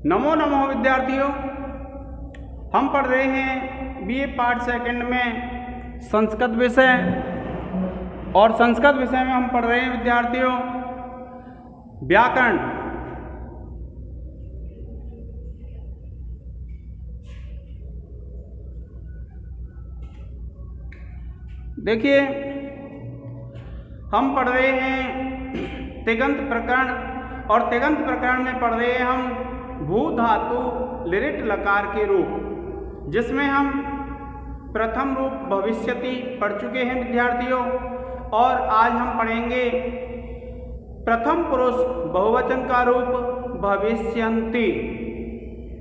नमो नमः विद्यार्थियों, हम पढ़ रहे हैं बीए पार्ट सेकंड में संस्कृत विषय। और संस्कृत विषय में हम पढ़ रहे हैं विद्यार्थियों व्याकरण। देखिए, हम पढ़ रहे हैं तिङन्त प्रकरण, और तिङन्त प्रकरण में पढ़ रहे हैं हम भू धातु लिरिट लकार के रूप, जिसमें हम प्रथम रूप भविष्यति पढ़ चुके हैं विद्यार्थियों। और आज हम पढ़ेंगे प्रथम पुरुष बहुवचन का रूप भविष्यन्ति।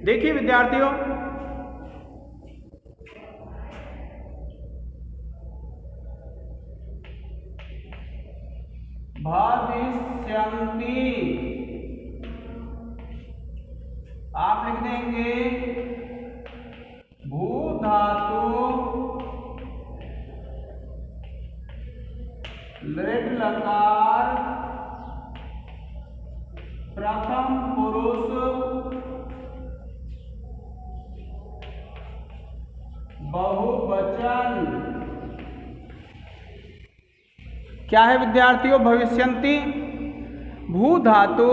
देखिए विद्यार्थियों, भविष्यन्ति आप लिख देंगे भू धातु लिट लकार प्रथम पुरुष बहुवचन। क्या है विद्यार्थियों? भविष्यन्ति भू धातु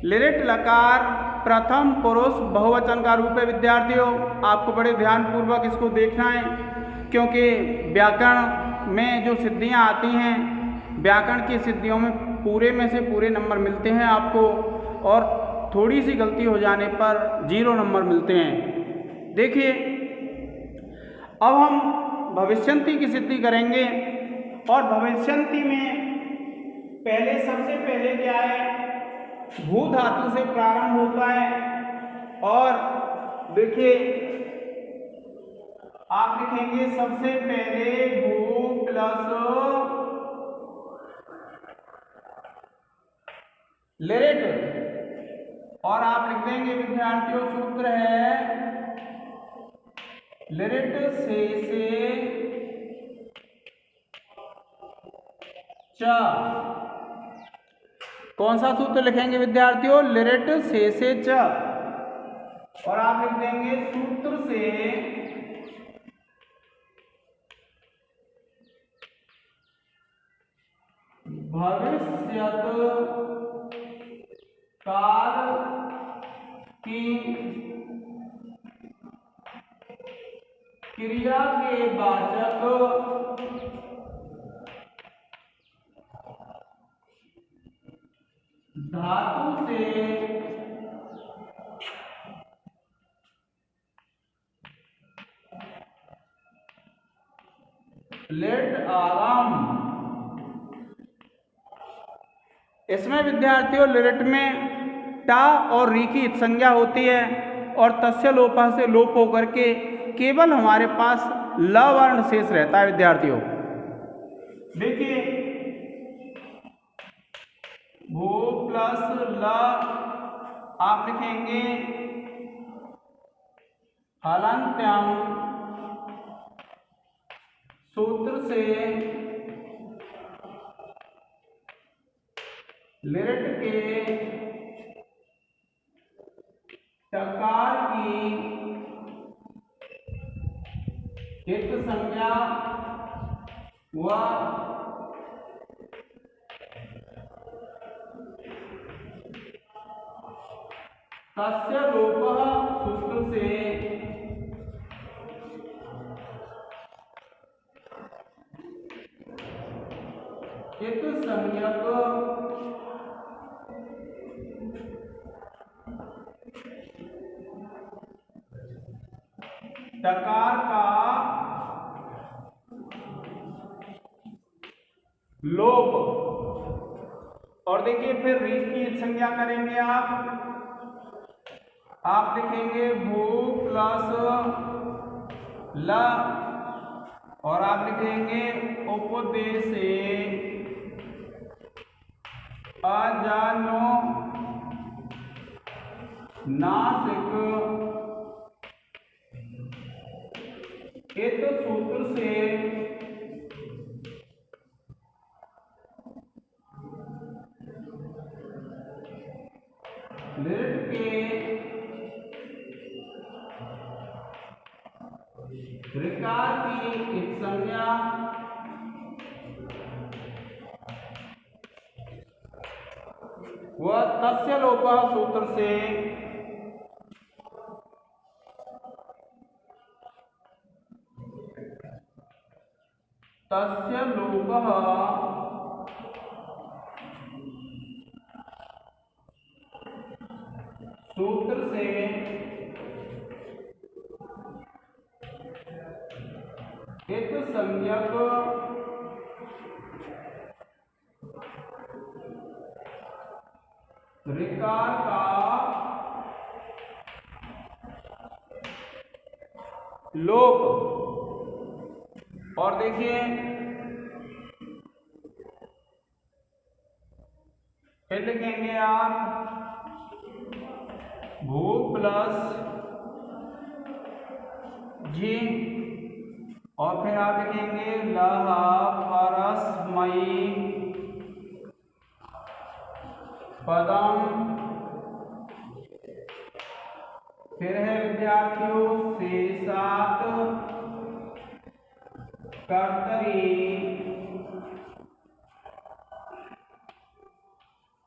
लिरिट लकार प्रथम पुरुष बहुवचन का रूप है विद्यार्थियों। आपको बड़े ध्यानपूर्वक इसको देखना है, क्योंकि व्याकरण में जो सिद्धियां आती हैं, व्याकरण की सिद्धियों में पूरे में से पूरे नंबर मिलते हैं आपको, और थोड़ी सी गलती हो जाने पर 0 नंबर मिलते हैं। देखिए, अब हम भविष्यन्ति की सिद्धि करेंगे। और भविष्यन्ति में सबसे पहले क्या है? भू धातु से प्रारंभ होता है। और देखिए, आप लिखेंगे सबसे पहले भू प्लस लिरिट, और आप लिख देंगे विद्यार्थियों सूत्र है लिरिट से च। कौन सा सूत्र लिखेंगे विद्यार्थियों? लिरिट से च। और आप लिख देंगे सूत्र से भविष्यत काल की क्रिया के वाचक धातु से लिट आगम। इसमें विद्यार्थियों लिरिट में टा और री की संज्ञा होती है, और तस्य लोपा से लोप होकर के केवल हमारे पास ल वर्ण शेष रहता है विद्यार्थियों। देखिए, भू प्लस ल आप लिखेंगे हलन्त्यम सूत्र से लिरिट के टकार की हित संज्ञा व तस्य लोपः सूत्र से हित संज्ञक टकार का लोप। और देखिए, फिर री की संज्ञा करेंगे आप लिखेंगे भू प्लस ल, और आप लिखेंगे उपदेशे अजानो नासिक हित सूत्र से लिट के ऋकार की एक संज्ञा वह तस्य लोपः सूत्र से तस्य लोपः सूत्र से इत संज्ञक ऋकार का लोप। और देखिए फिर लिखेंगे आप भू प्लस जी और फिर आप लिखेंगे लह परस्मयी पदम। फिर है विद्यार्थियों शेषात् कर्तरी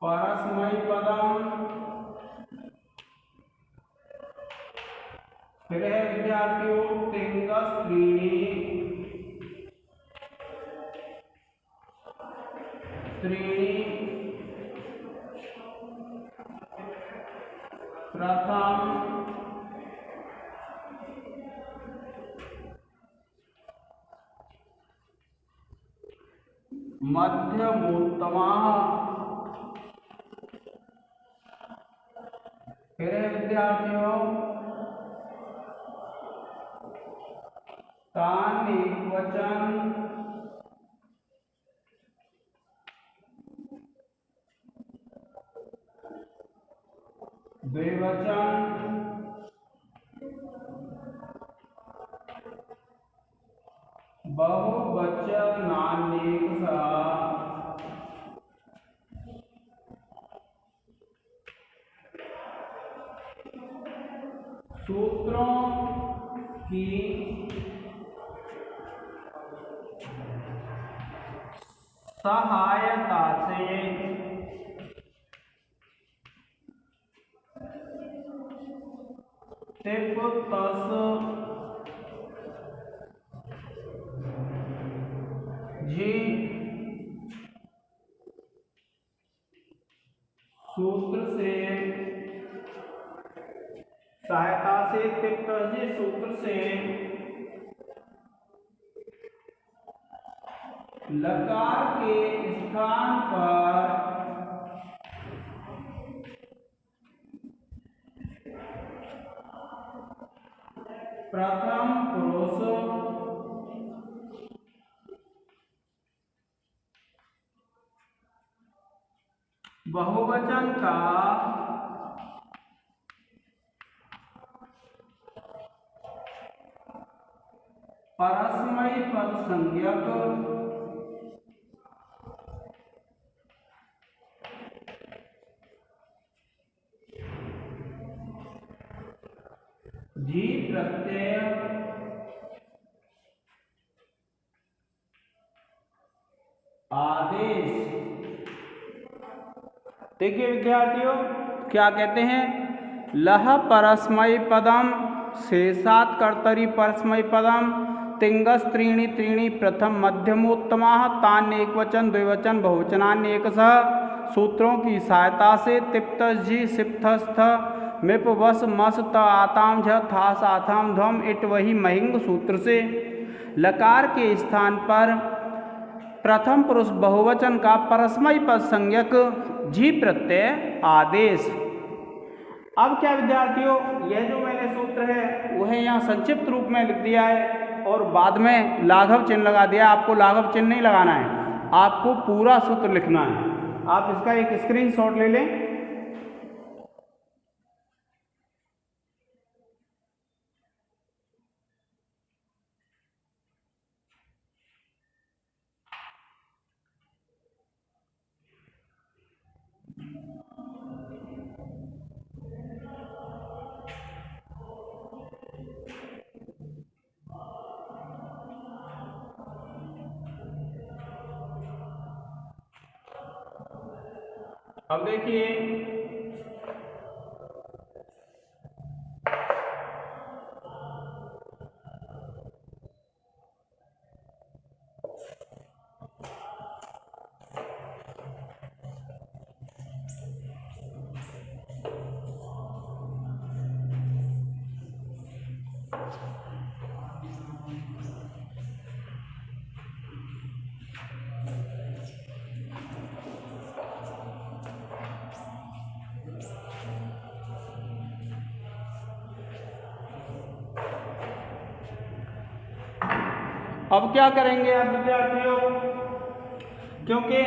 परस्मयी पदम। फिर है विद्यार्थियों तिंगस त्रीणि प्रथम मध्यमोत्तमः। फिर है विद्यार्थियों तान एकवचन द्विवचन बहुवचन नान्येकशः। सूत्रों की सहायता से तिप तस जी सूत्र से सहायता से तिप तस जी सूत्र से लकार के स्थान पर प्रथम पुरुष बहुवचन का परस्मयी पद संज्ञक जी प्रत्यय आदेश। देखिए विद्यार्थियों क्या कहते हैं, लह परस्मयी पदम शेषात् कर्तरी परस्मयी पदम तिंगस त्रीणि त्रीणि प्रथम मध्यमोत्तमाः तान् एकवचन द्विवचन बहुवचनान्येकशः। सूत्रों की सहायता से तिप्तस जी सिप्थस्थ मिप वस मस त आताम झ थास आथाम ध्वम इट वही महिंग सूत्र से लकार के स्थान पर प्रथम पुरुष बहुवचन का परस्मयी पद संज्ञक जी प्रत्यय आदेश। अब क्या विद्यार्थियों, यह जो मैंने सूत्र है वह यहाँ संक्षिप्त रूप में लिख दिया है और बाद में लाघव चिन्ह लगा दिया। आपको लाघव चिन्ह नहीं लगाना है, आपको पूरा सूत्र लिखना है। आप इसका एक स्क्रीनशॉट ले लें। अब देखिए अब क्या करेंगे आप विद्यार्थियों, क्योंकि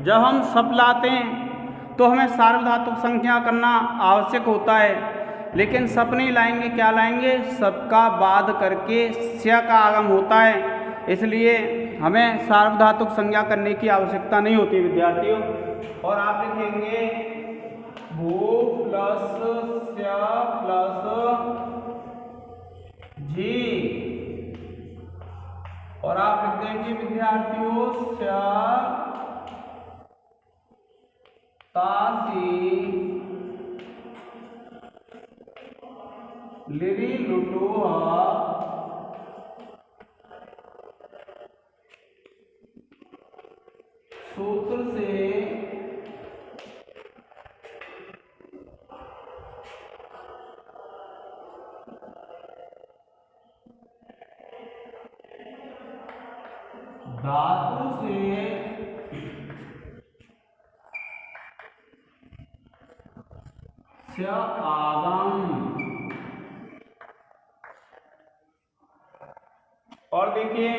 जब हम सब लाते हैं तो हमें सार्वधातुक संख्या करना आवश्यक होता है, लेकिन सब नहीं लाएंगे, क्या लाएंगे, सबका बाद करके स्य का आगम होता है, इसलिए हमें सार्वधातुक संज्ञा करने की आवश्यकता नहीं होती विद्यार्थियों। और आप लिखेंगे भू प्लस स्य प्लस जी, और आप लिख देंगे विद्यार्थियों स्य तासी लिरी लुटुआ सूत्र से धातु से स्य आगम। और देखिए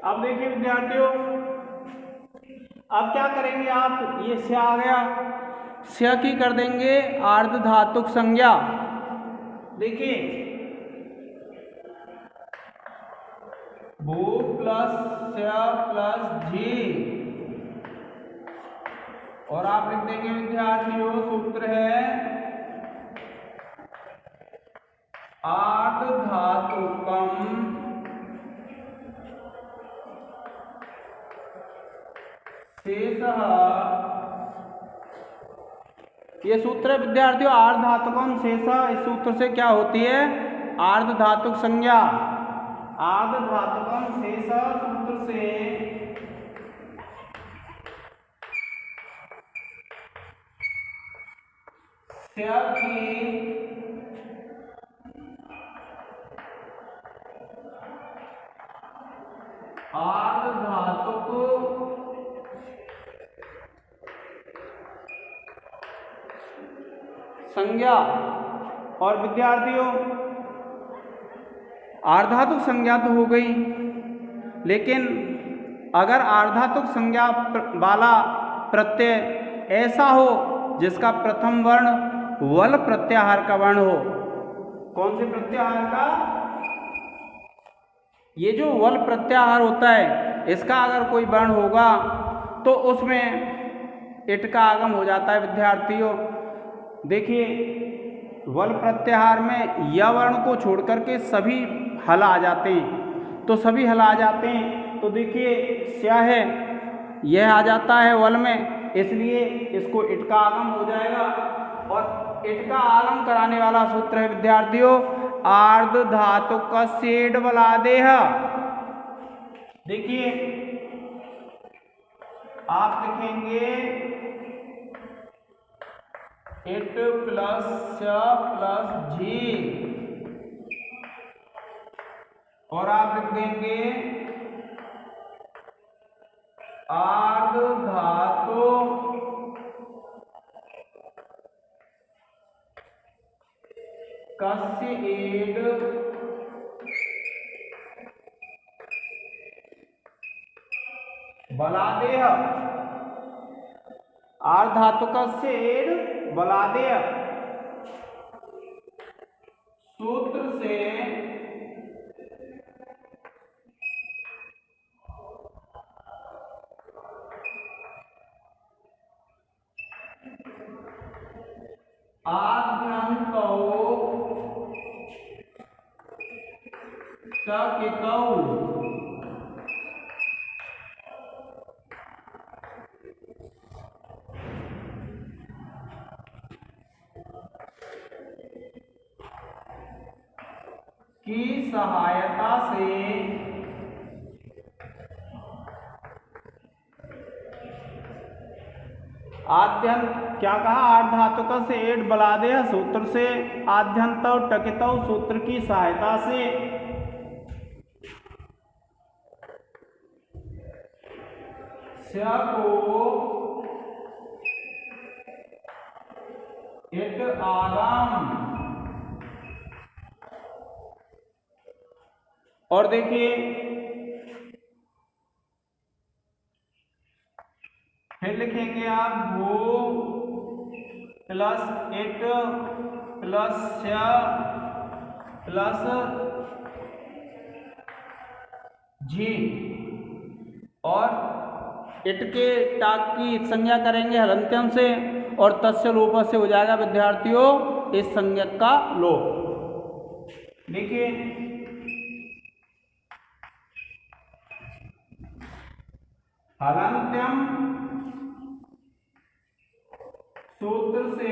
अब देखिए विद्यार्थियों, अब क्या करेंगे आप, ये स्य आ गया, स्य की कर देंगे आर्ध धातुक संज्ञा। देखिए भू प्लस स्य प्लस जी, और आप लिख देंगे विद्यार्थियों सूत्र है आर्ध धातुकम शेषः। ये सूत्र है विद्यार्थियों आर्ध धातुकम शेषः, इस सूत्र से क्या होती है, आर्ध धातुक संज्ञा। आर्ध धातुकम शेषः सूत्र से स्य की आर्ध धातुक संज्ञा। और विद्यार्थियों आर्धातुक संज्ञा तो हो गई, लेकिन अगर आर्धातुक संज्ञा वाला प्रत्यय ऐसा हो जिसका प्रथम वर्ण वल प्रत्याहार का वर्ण हो, कौन से प्रत्याहार का, ये जो वल प्रत्याहार होता है इसका अगर कोई वर्ण होगा तो उसमें इट का आगम हो जाता है विद्यार्थियों। देखिए वल प्रत्याहार में य वर्ण को छोड़ करके सभी हल आ जाते हैं, तो सभी हल आ जाते हैं, तो देखिए स्य है यह आ जाता है वल में, इसलिए इसको इट का आगम हो जाएगा। और इट का आगम कराने वाला सूत्र है विद्यार्थियों आर्ध धातुक सेड बलादेह। देखिए आप लिखेंगे इट प्लस स्य प्लस जी, और आप लिख देंगे आर्धधातु कस्य एड बलादेह। आर्धधातुकस्य एड बलादेह सूत्र से आद्यन्तौ टकितौ की सहायता से आद्यंत क्या कहा, आर्धधातुक से एड बलादेह सूत्र से आद्यंत टकित सूत्र की सहायता से स्य को इट आगम। और देखिए फिर लिखेंगे आप भू प्लस इट प्लस स्य प्लस जी और इट के टाक की संज्ञा करेंगे हलंत्यम से और तस्य लोप से हो जाएगा विद्यार्थियों इस संज्ञक का लोप। देखिए हलंत्यम सूत्र से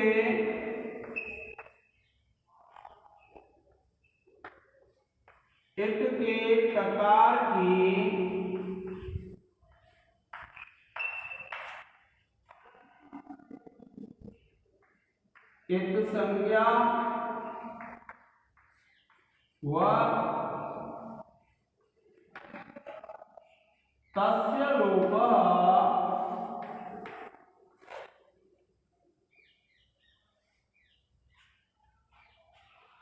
इट के टकार की इत संज्ञा व तस्य लोपः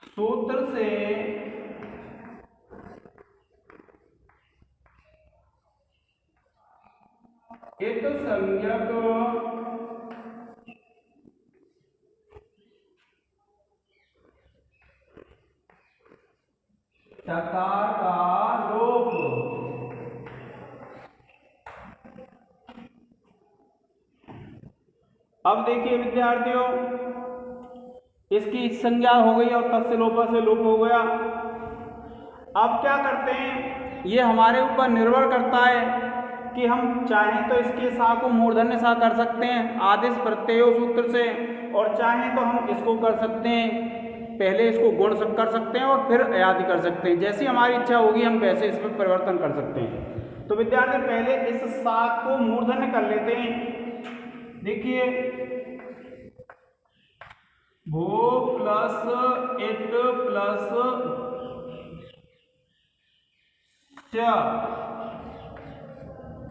सूत्र से इत संज्ञक टकार का लोप। अब देखिए विद्यार्थियों इसकी संज्ञा हो गई और तस्य लोप से लोप हो गया। अब क्या करते हैं, ये हमारे ऊपर निर्भर करता है कि हम चाहें तो इसके सा को मूर्धन्य सा कर सकते हैं आदेश प्रत्ययो सूत्र से और चाहें तो हम इसको कर सकते हैं, पहले इसको गुण कर सकते हैं और फिर अयादि कर सकते हैं। जैसी हमारी इच्छा होगी हम वैसे इसमें परिवर्तन कर सकते हैं। तो विद्यार्थी पहले इस सा को मूर्धन्य कर लेते हैं। देखिए भू प्लस इट प्लस च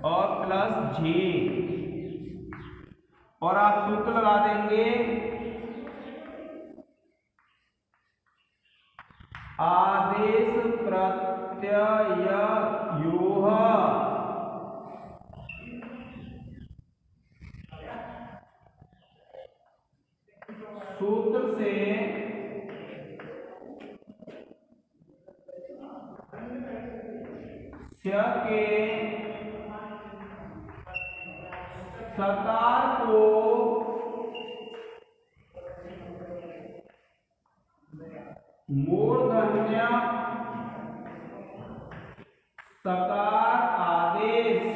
और प्लस जी और आप सूत्र लगा देंगे आदेश प्रत्यय योः सूत्र से स्य के सकार को मूर्धन्य सकार आदेश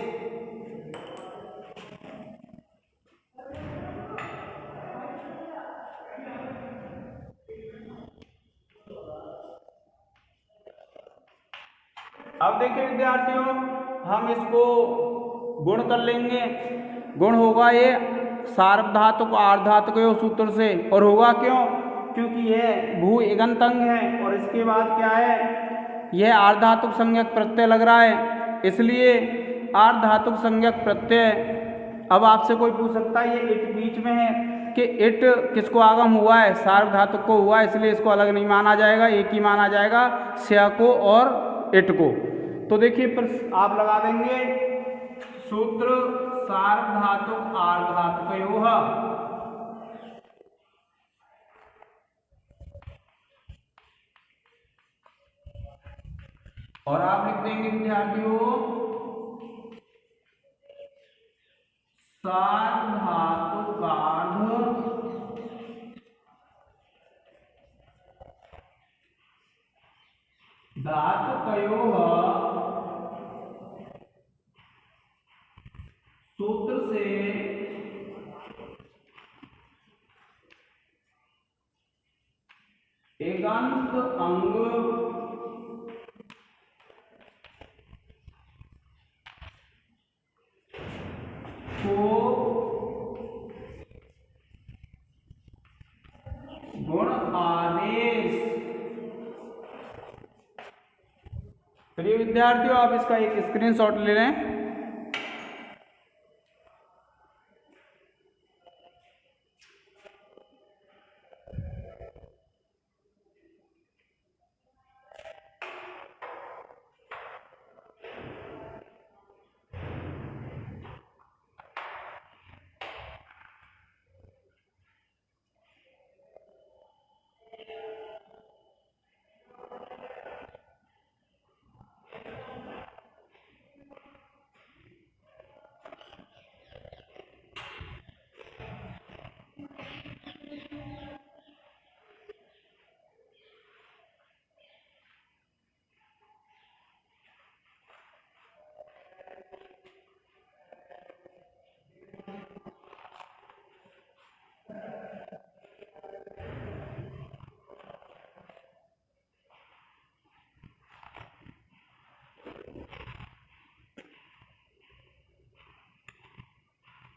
अब देखिए विद्यार्थियों हम इसको गुण कर लेंगे। गुण होगा ये सार्वधातुक आर्धधातुक सूत्र से और होगा क्यों, क्योंकि यह भू इगंत अंग है और इसके बाद क्या है यह आर्धधातुक संज्ञक प्रत्यय लग रहा है, इसलिए आर्धधातुक संज्ञक प्रत्यय। अब आपसे कोई पूछ सकता है ये इट बीच में है कि इट किसको आगम हुआ है, सार्वधातुक को हुआ है, इसलिए इसको अलग नहीं माना जाएगा, एक ही माना जाएगा, स्या को और इट को। तो देखिए फिर आप लगा देंगे सूत्र सार्वधातुक आर्धधातुकयोः। और आप लिख देंगे विद्यार्थियों सार्वधातुक धातुकयोः सूत्र से एकांत अंग को गुण आदेश। प्रिय विद्यार्थियों, आप इसका एक स्क्रीनशॉट ले लें।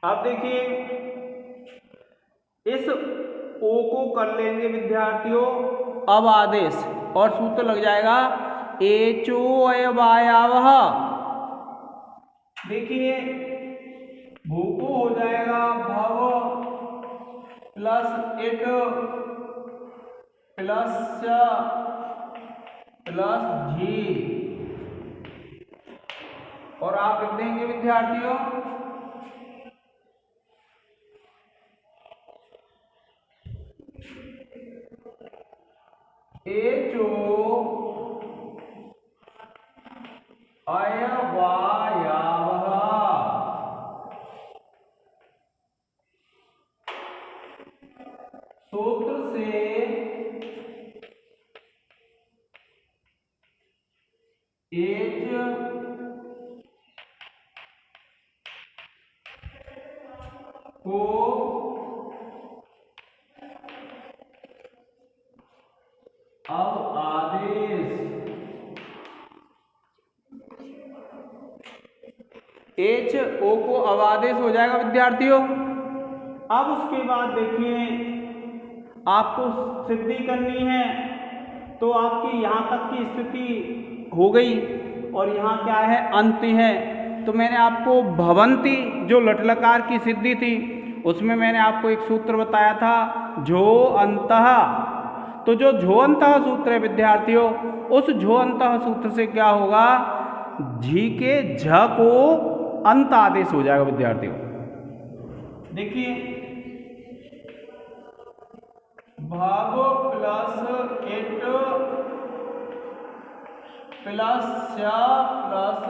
अब देखिए इस ओ को कर लेंगे विद्यार्थियों अब आदेश, और सूत्र लग जाएगा एचो अयवायावः। देखिए भू को हो जाएगा भव प्लस इट प्लस च प्लस जी, और आप लिख देंगे विद्यार्थियों एचो अयवायावः। सूत्र से एच को अब आदेश, एच ओ को अब आदेश हो जाएगा विद्यार्थियों। अब उसके बाद देखिए आपको सिद्धि करनी है, तो आपकी यहाँ तक की स्थिति हो गई और यहाँ क्या है अंत है। तो मैंने आपको भवंती जो लटलकार की सिद्धि थी उसमें मैंने आपको एक सूत्र बताया था झो अंतः। तो जो झो अंतः सूत्र है विद्यार्थियों, उस झो अंतः सूत्र से क्या होगा, झी के झ को अंत आदेश हो जाएगा विद्यार्थियों। देखिए भाव प्लस इट प्लस च प्लस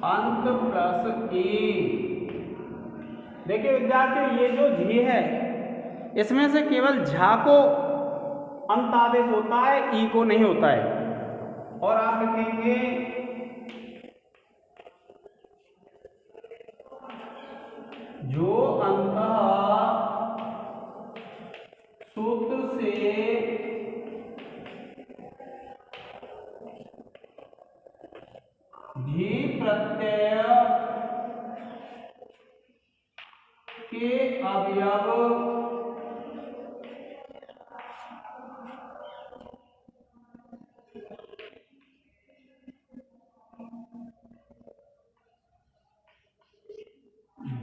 अंत प्लस ई। देखिए विद्यार्थियों ये जो झी है इसमें से केवल झा को अंत आदेश होता है, ई को नहीं होता है। और आप लिखेंगे जो अंतः सूत्र से धी प्रत्यय के अवयव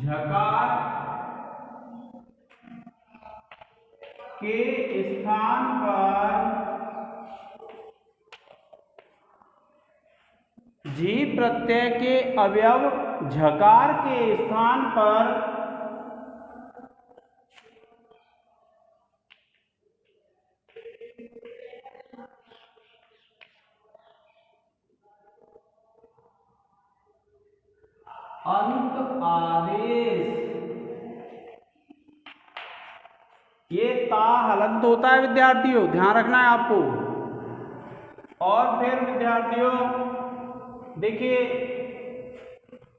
झकार के स्थान पर जी प्रत्यय के अवयव झकार के स्थान पर अंत आदेश, ये ता हलंत होता है विद्यार्थियों, ध्यान रखना है आपको। और फिर विद्यार्थियों देखिए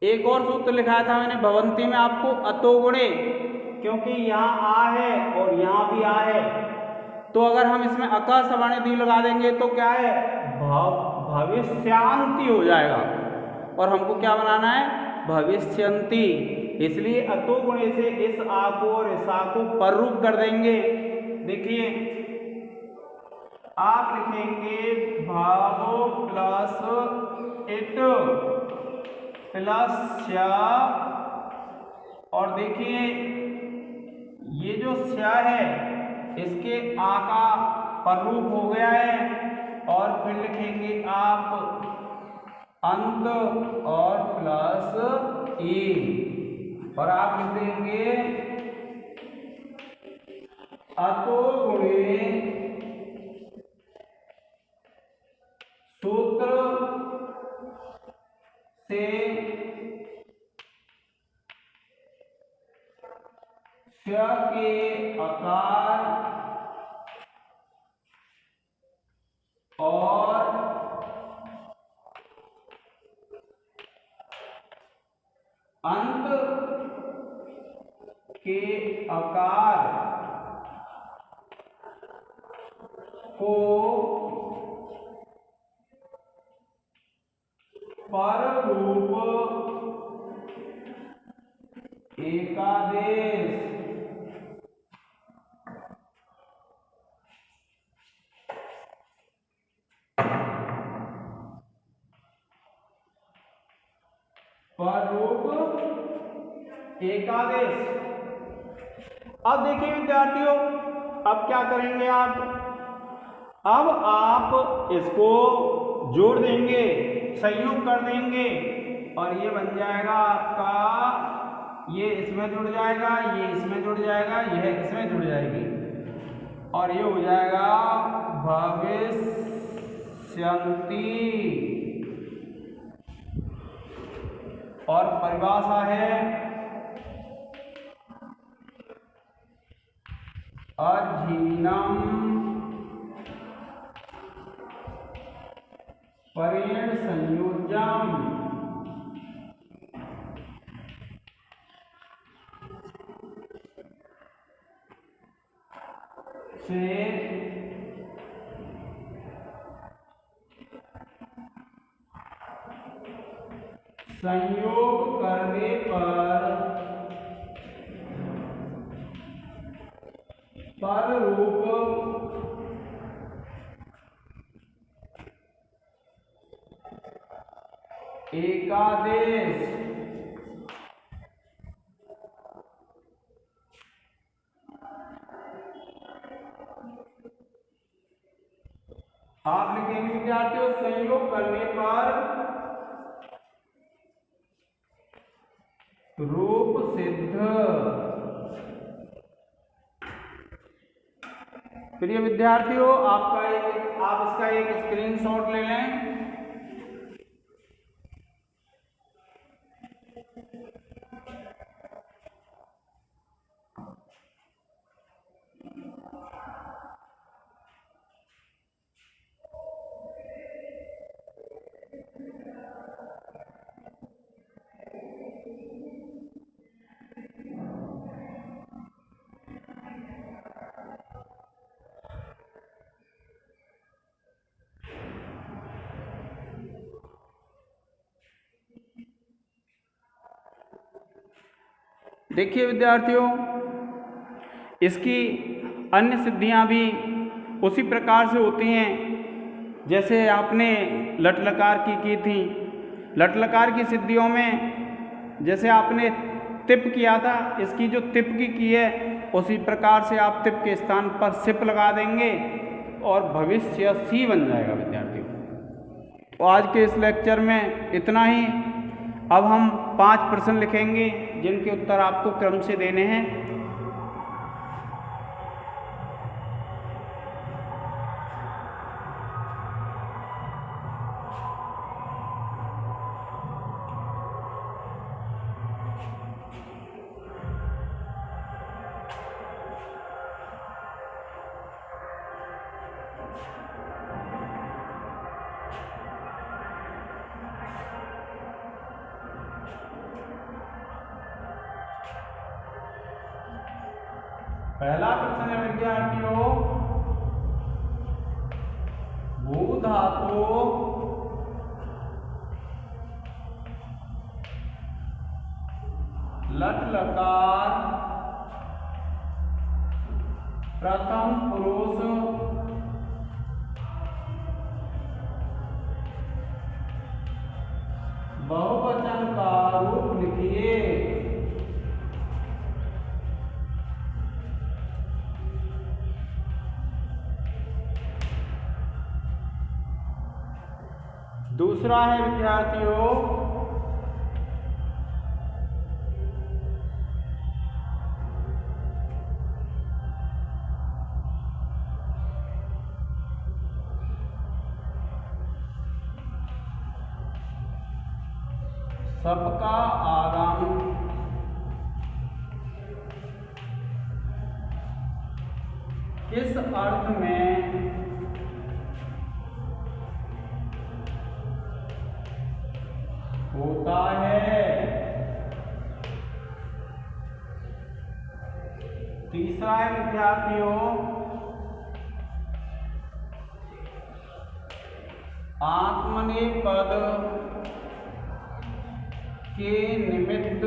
एक और सूत्र लिखा था मैंने भवंती में आपको, अतोगुणे, क्योंकि यहाँ आ है और यहाँ भी आ है, तो अगर हम इसमें अका सवर्ण दी लगा देंगे तो क्या है, भविष्यांति हो जाएगा, और हमको क्या बनाना है, भविष्यंती। इसलिए अतोगुणे से इस आ को और इस आ को पररूप कर देंगे। देखिए आप लिखेंगे भावो प्लस इट प्लस स्य, और देखिए ये जो स्य है इसके आ का पररूप हो गया है, और फिर लिखेंगे आप अंत और प्लस ए, और आप लिख देंगे अतोगुणे सूत्र से स्य के आकार और अंत के आकार को पररूप एकादेश एकादेश। अब देखिए विद्यार्थियों, अब क्या करेंगे आप, अब आप इसको जोड़ देंगे, संयोग कर देंगे, और ये बन जाएगा आपका, ये इसमें जुड़ जाएगा, ये इसमें जुड़ जाएगा, यह इसमें जुड़ जाएगी, और ये हो जाएगा भविष्यंति। और परिभाषा है अधीनम परेण संयोज्यम से संयोग करने पर पररूप एकादेश आप लिखेंगे विद्यार्थियों, संयोग करने पर रूप सिद्ध। प्रिय विद्यार्थियों, आप इसका एक स्क्रीनशॉट ले लें। देखिए विद्यार्थियों, इसकी अन्य सिद्धियां भी उसी प्रकार से होती हैं जैसे आपने लट लकार की थी। लट लकार की सिद्धियों में जैसे आपने तिप किया था, इसकी जो तिप की है उसी प्रकार से आप तिप के स्थान पर सिप लगा देंगे और भविष्य सी बन जाएगा विद्यार्थियों। तो आज के इस लेक्चर में इतना ही। अब हम 5 प्रश्न लिखेंगे जिनके उत्तर आपको क्रम से देने हैं। पहला प्रश्न है विद्यार्थियों, भू धातु लट लकार प्रथम पुरुष बहुवचन का रूप लिखिए। दूसरा है विद्यार्थियों, सबका आगम किस अर्थ में होता है। तीसरा है विद्यार्थियों, आत्मनेपद के निमित्त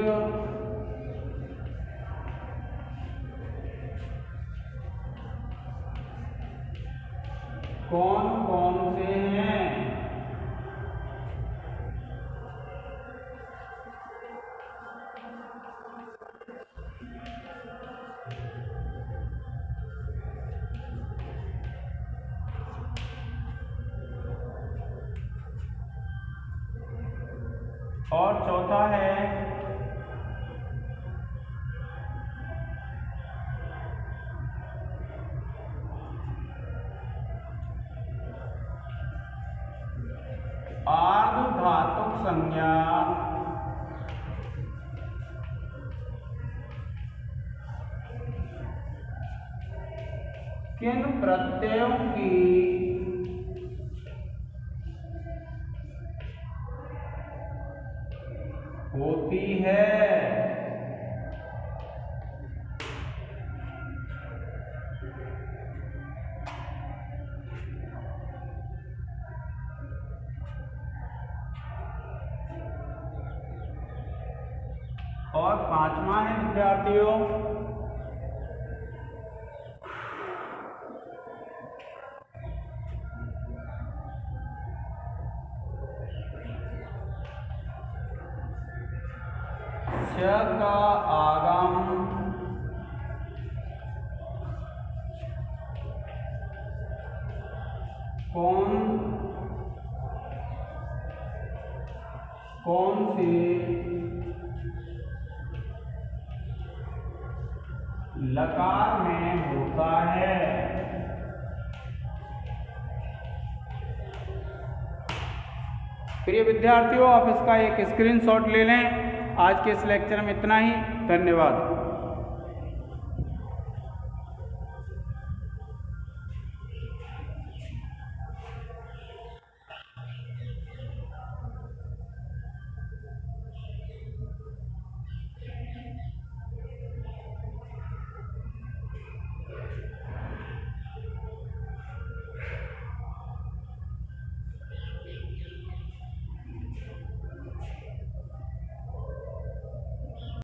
कौन कौन से हैं। और चौथा है आर्धधातुक संज्ञा किन प्रत्ययों की होती है। और 5वां है विद्यार्थियों, श का आगम कौन से लकार में होता है। प्रिय विद्यार्थियों, आप इसका एक स्क्रीनशॉट ले लें। आज के इस लेक्चर में इतना ही। धन्यवाद।